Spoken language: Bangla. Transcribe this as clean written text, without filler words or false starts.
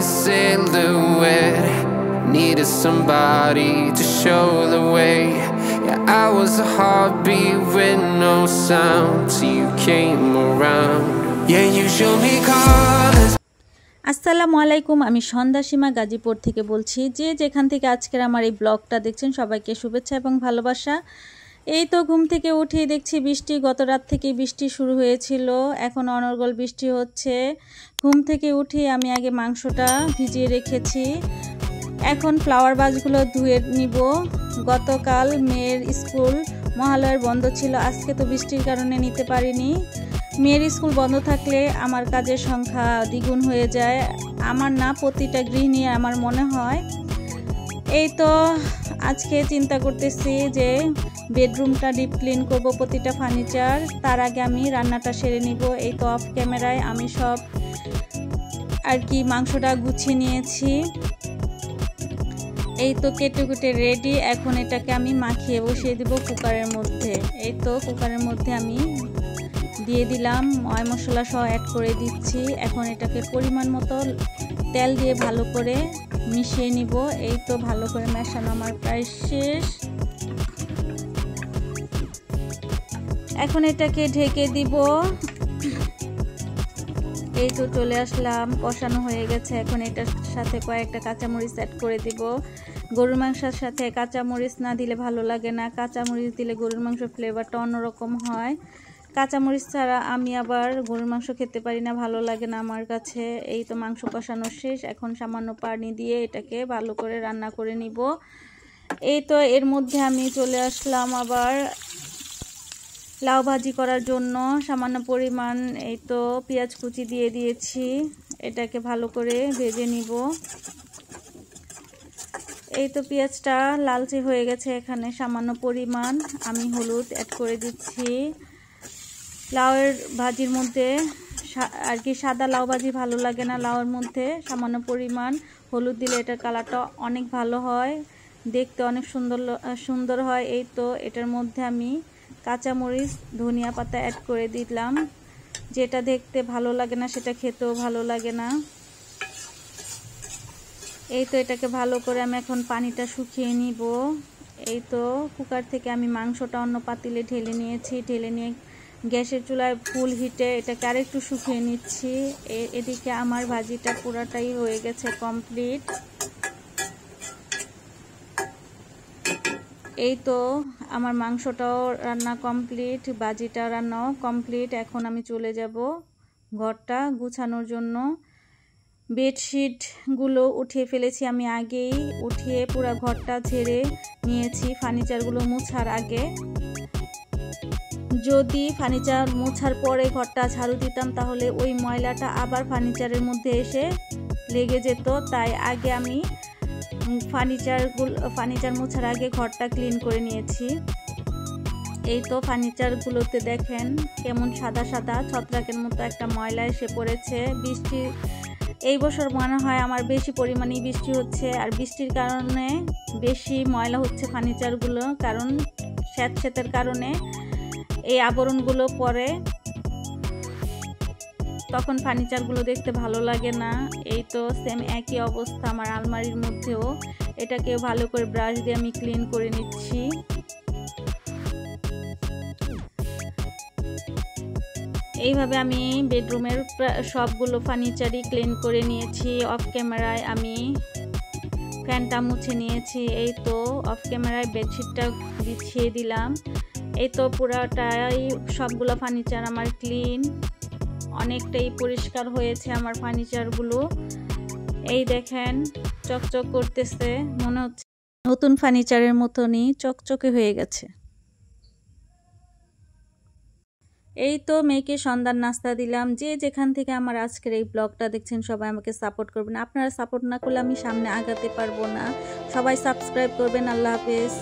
silhouette. Needed somebody to show the way. Yeah, I was a heartbeat with no sound till you came around. Yeah, you showed me colors. আসসালামু আলাইকুম, আমি সন্ধ্যা সীমা গাজীপুর থেকে বলছি। যে যেখান থেকে আজকের আমার এই ব্লগটা দেখছেন সবাইকে শুভেচ্ছা এবং ভালোবাসা। এই তো ঘুম থেকে উঠেই দেখছি বৃষ্টি, গত রাত থেকে বৃষ্টি শুরু হয়েছিল, এখন অনর্গল বৃষ্টি হচ্ছে। ঘুম থেকে উঠে আমি আগে মাংসটা ভিজিয়ে রেখেছি, এখন ফ্লাওয়ার ভাসগুলো ধুয়ে নিব। গতকাল মেয়ের স্কুল মহালয়ার বন্ধ ছিল, আজকে তো বৃষ্টির কারণে নিতে পারিনি। মেয়ের স্কুল বন্ধ থাকলে আমার কাজের সংখ্যা দ্বিগুণ হয়ে যায়, আমার না প্রতিটা গৃহিণী আমার মনে হয়। এই তো আজকে চিন্তা করতেছি যে বেডরুমটা ডিপ ক্লিন করব, প্রতিটা ফার্নিচার। তার আগে আমি রান্নাটা সেরে নিব। এই তো অফ ক্যামেরায় আমি সব আর কি মাংসটা গুছিয়ে নিয়েছি। এই তো কেটে কুটে রেডি, এখন এটাকে আমি মাখিয়ে বসিয়ে দিব কুকারের মধ্যে। এই তো কুকারের মধ্যে আমি দিয়ে দিলাম, ময় মশলা সহ অ্যাড করে দিচ্ছি। এখন এটাকে পরিমাণ মতো তেল দিয়ে ভালো করে মিশিয়ে নিব। এই তো ভালো করে মেশানো আমার প্রায় শেষ, এখন এটাকে ঢেকে দিব। এই তো চলে আসলাম, কষানো হয়ে গেছে। এখন এটার সাথে কয়েকটা কাঁচামরিচ অ্যাড করে দিব। গরুর মাংসের সাথে কাঁচামরিচ না দিলে ভালো লাগে না, কাঁচামরিচ দিলে গরুর মাংসের ফ্লেভারটা অন্যরকম হয়। কাঁচামরিচ ছাড়া আমি আবার গরুর মাংস খেতে পারি না, ভালো লাগে না আমার কাছে। এই তো মাংস কষানো শেষ, এখন সামান্য পানি দিয়ে এটাকে ভালো করে রান্না করে নিব। এই তো এর মধ্যে আমি চলে আসলাম আবার লাউ ভাজি করার জন্য। সামান্য পরিমাণ এই তো পেঁয়াজ কুচি দিয়ে দিয়েছি, এটাকে ভালো করে ভেজে নিব। এই তো পেঁয়াজটা লালচে হয়ে গেছে, এখানে সামান্য পরিমাণ আমি হলুদ অ্যাড করে দিচ্ছি। লাউয়ের ভাজির মধ্যে আর কি সাদা লাউ ভাজি ভালো লাগে না, লাউয়ের মধ্যে সামান্য পরিমাণ হলুদ দিলে এটার কালারটা অনেক ভালো হয়, দেখতে অনেক সুন্দর হয়। এই তো এটার মধ্যে আমি কাঁচামরিচ ধনিয়া পাতা অ্যাড করে দিলাম, যেটা দেখতে ভালো লাগে না সেটা খেতেও ভালো লাগে না। এই তো এটাকে ভালো করে আমি এখন পানিটা শুকিয়ে নিব। এই তো কুকার থেকে আমি মাংসটা অন্য পাতিলে ঢেলে নিয়েছি, ঢেলে নিয়ে গ্যাসের চুলায় ফুল হিটে এটাকে আরেকটু শুকিয়ে নিচ্ছি। এদিকে আমার ভাজিটা পুরাটাই হয়ে গেছে কমপ্লিট। এই তো আমার মাংসটাও রান্না কমপ্লিট, ভাজিটা রান্নাও কমপ্লিট। এখন আমি চলে যাব ঘরটা গুছানোর জন্য। বেডশিটগুলো উঠিয়ে ফেলেছি আমি আগেই, উঠিয়ে পুরো ঘরটা ঝেড়ে নিয়েছি ফার্নিচারগুলো মুছার আগে। যদি ফার্নিচার মোছার পরে ঘরটা ঝাড়ু দিতাম তাহলে ওই ময়লাটা আবার ফার্নিচারের মধ্যে এসে লেগে যেত, তাই আগে আমি ফার্নিচার মোছার আগে ঘরটা ক্লিন করে নিয়েছি। এই তো ফার্নিচারগুলোতে দেখেন কেমন সাদা সাদা ছত্রাকের মতো একটা ময়লা এসে পড়েছে। বৃষ্টি এই বছর মনে হয় আমার বেশি পরিমাণেই বৃষ্টি হচ্ছে, আর বৃষ্টির কারণে বেশি ময়লা হচ্ছে ফার্নিচারগুলো, কারণ স্যাঁতস্যাঁতের কারণে এই আবরণগুলো পরে, তখন ফার্নিচারগুলো দেখতে ভালো লাগে না। এই তো সেম একই অবস্থা আমার আলমারির মধ্যেও, এটাকে ভালো করে ব্রাশ দিয়ে আমি ক্লিন করে নিচ্ছি। এইভাবে আমি বেডরুমের সবগুলো ফার্নিচারই ক্লিন করে নিয়েছি। অফ ক্যামেরায় আমি ফ্যানটা মুছে নিয়েছি। এই তো অফ ক্যামেরায় বেডশিটটা বিছিয়ে দিলাম। এই তো পুরাটাই সবগুলো ফার্নিচার আমার ক্লিন, অনেকটাই পরিষ্কার হয়েছে আমার ফার্নিচারগুলো। এই দেখেন চকচক করতেছে, মনে হচ্ছে নতুন ফার্নিচারের মতনই চকচকে হয়ে গেছে। এই তো মেয়েকে সন্ধ্যার নাস্তা দিলাম। যে যেখান থেকে আমার আজকের এই ব্লগটা দেখছেন সবাই আমাকে সাপোর্ট করবেন, আপনারা সাপোর্ট না করলে আমি সামনে আগাতে পারবো না। সবাই সাবস্ক্রাইব করবেন। আল্লাহ হাফেজ।